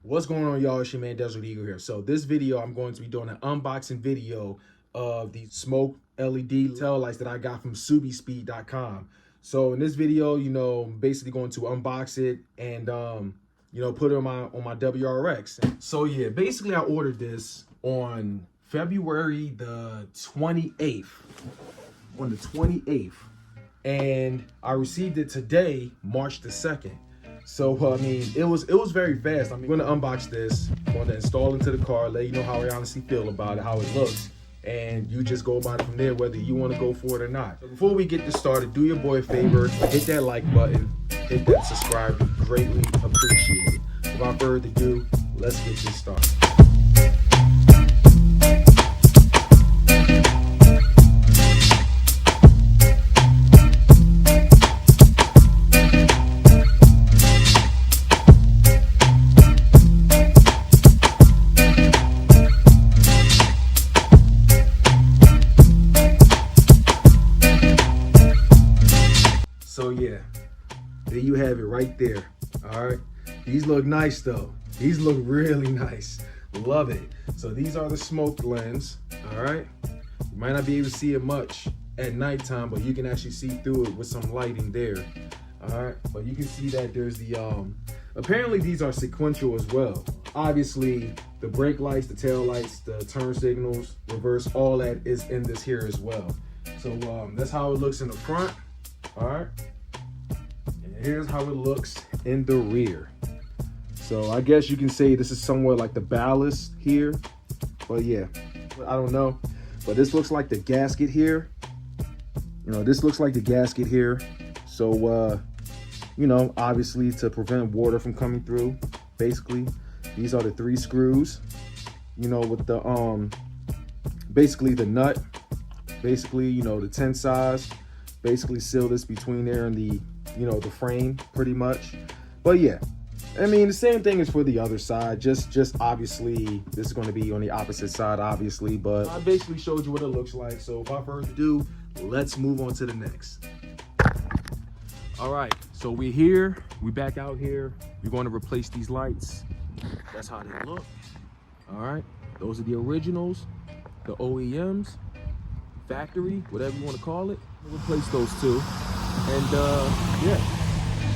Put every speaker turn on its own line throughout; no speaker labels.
What's going on, y'all? It's your man Desert Eagle here. So this video, I'm going to be doing an unboxing video of the smoke LED tail lights that I got from SubiSpeed.com. So in this video, I'm basically going to unbox it and put it on my WRX. So yeah, basically I ordered this on February the 28th. On the 28th, and I received it today, March the 2nd. So I mean, it was very fast. I'm going to unbox this, I'm going to install into the car, let you know how I honestly feel about it, how it looks, and you just go about it from there, whether you want to go for it or not. So before we get this started, do your boy a favor, hit that like button, hit that subscribe, greatly appreciate it. Without further ado, let's get this started. So yeah, there you have it right there. All right, these look nice though. These look really nice. Love it. So these are the smoke lens. All right, you might not be able to see it much at nighttime, but you can actually see through it with some lighting there. All right, but you can see that there's the apparently these are sequential as well. Obviously the brake lights, the tail lights, the turn signals, reverse, all that is in this here as well. So that's how it looks in the front. All right, and here's how it looks in the rear. So I guess you can say this is somewhat like the ballast here, but yeah, I don't know. But this looks like the gasket here. This looks like the gasket here. So obviously to prevent water from coming through, basically these are the 3 screws, with the basically the nut, basically the 10 size, basically seal this between there and the the frame pretty much. But yeah, I mean the same thing is for the other side, just obviously this is going to be on the opposite side obviously, but I basically showed you what it looks like. So without further ado, let's move on to the next. All right, so we're here, we back out here, we're going to replace these lights. That's how they look. All right, those are the originals, the OEMs, factory, whatever you want to call it. We'll replace those two, and yeah,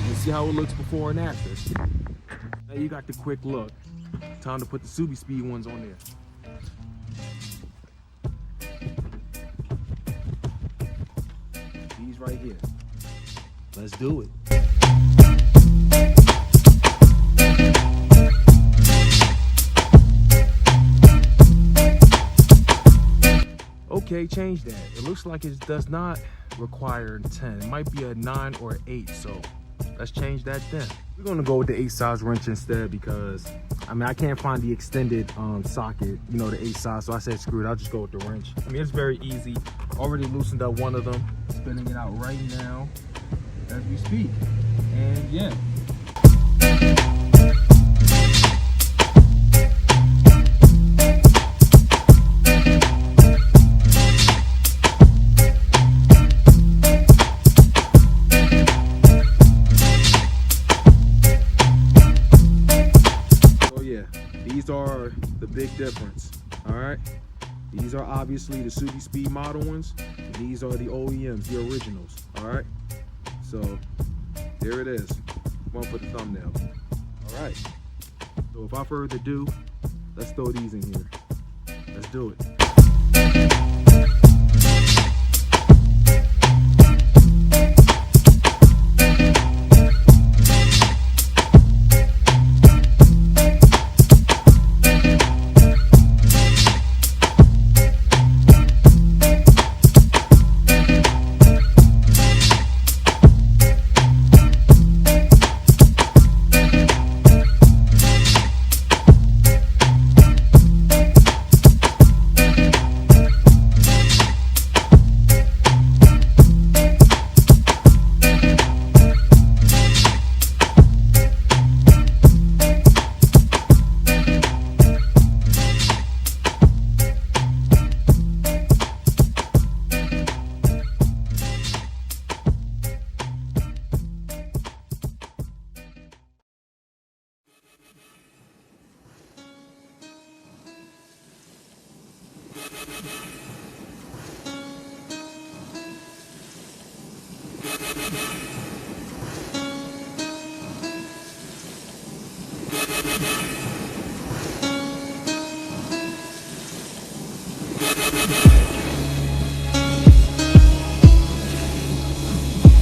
you see how it looks before and after. Now you got the quick look. Time to put the SubiSpeed ones on there. These right here. Let's do it. Okay, change that. It looks like it does not require 10. It might be a 9 or 8, so let's change that then. We're gonna go with the 8 size wrench instead because I mean I can't find the extended socket, the 8 size, so I said screw it, I'll just go with the wrench. I mean it's very easy. Already loosened up one of them, spinning it out right now as we speak, and yeah. These are the big difference. All right, these are obviously the SubiSpeed model ones. These are the OEMs, the originals. All right, so there it is. One for the thumbnail. All right, so without further ado, let's throw these in here. Let's do it.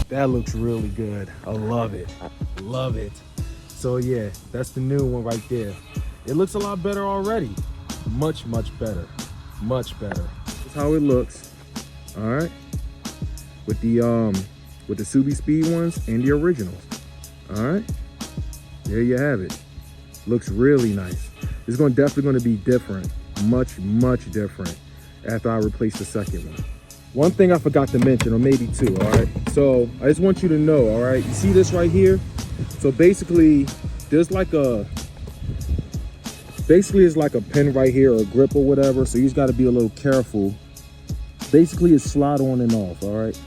That looks really good. I love it. Love it. So yeah, that's the new one right there. It looks a lot better already. Much better. Much better. That's how it looks. All right. With the SubiSpeed ones and the originals. All right. There you have it. Looks really nice. It's definitely going to be different. Much different after I replace the second one. One thing I forgot to mention, or maybe two, all right? So I just want you to know, all right? You see this right here? So basically, there's like it's like a pin right here, or a grip or whatever. So you just got to be a little careful. Basically, it's slide on and off, all right?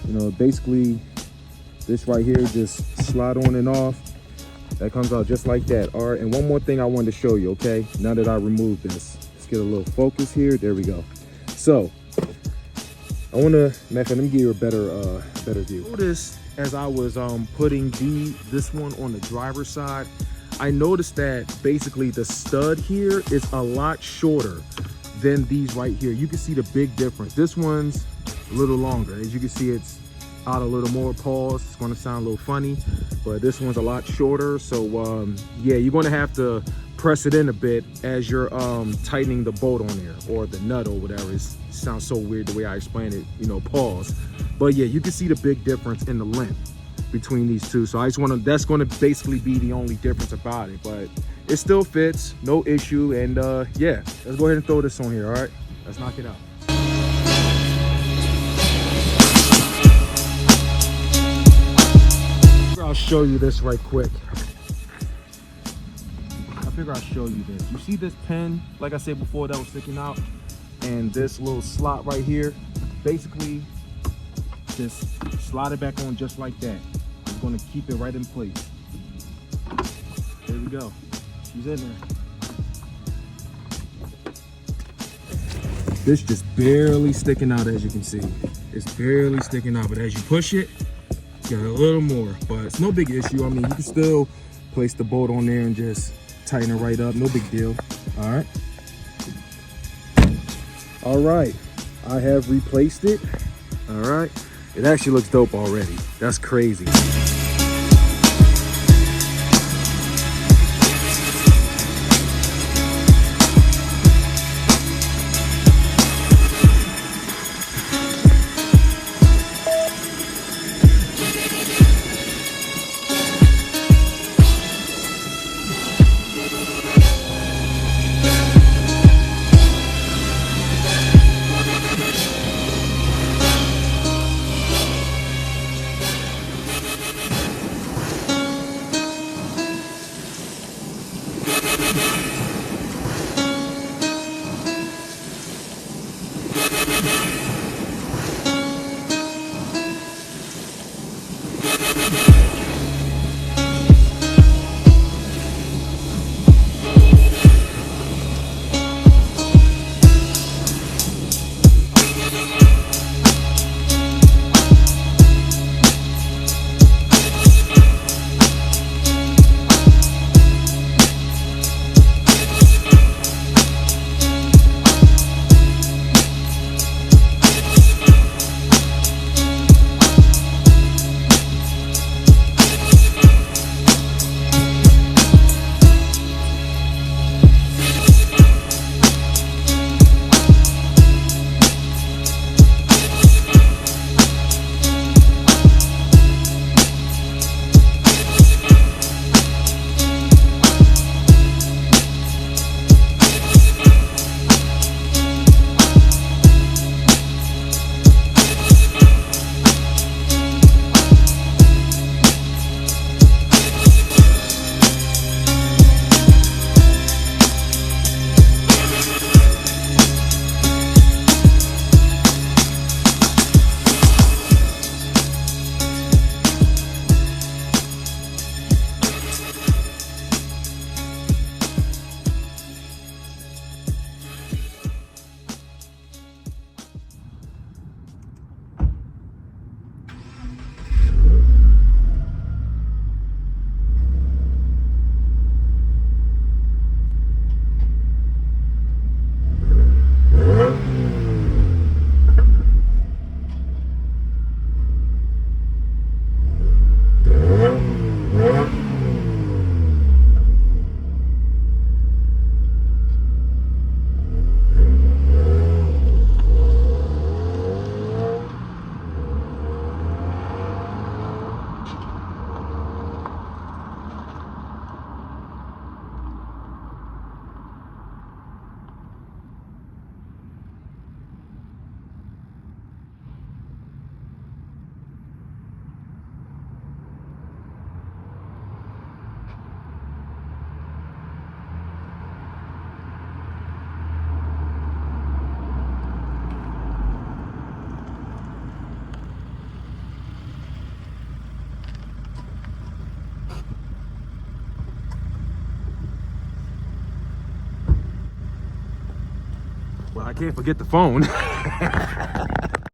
You know, basically, this right here, just slide on and off. That comes out just like that, all right? And one more thing I wanted to show you, okay? Now that I removed this, let's get a little focus here. There we go. So I want to, let me give you a better view. Notice as I was putting this one on the driver's side, I noticed that basically the stud here is a lot shorter than these right here. You can see the big difference. This one's a little longer. As you can see, it's out a little more. Pause. It's going to sound a little funny, but this one's a lot shorter. So yeah, you're going to have to press it in a bit as you're tightening the bolt on there, or the nut, or whatever. It sounds so weird the way I explain it, you know, pause. But yeah, you can see the big difference in the length between these two. So I just want to, that's going to basically be the only difference about it, but it still fits, no issue. And yeah, let's go ahead and throw this on here. All right, let's knock it out. I'll show you this right quick. I figure I'll show you this. You see this pin, like I said before, that was sticking out, and this little slot right here? Basically, just slide it back on just like that. It's going to keep it right in place. There we go. She's in there. This just barely sticking out, as you can see. It's barely sticking out, but as you push it, got a little more, but it's no big issue. I mean, you can still place the bolt on there and just tighten it right up. No big deal. All right. All right. I have replaced it. All right. It actually looks dope already. That's crazy. Well, I can't forget the phone.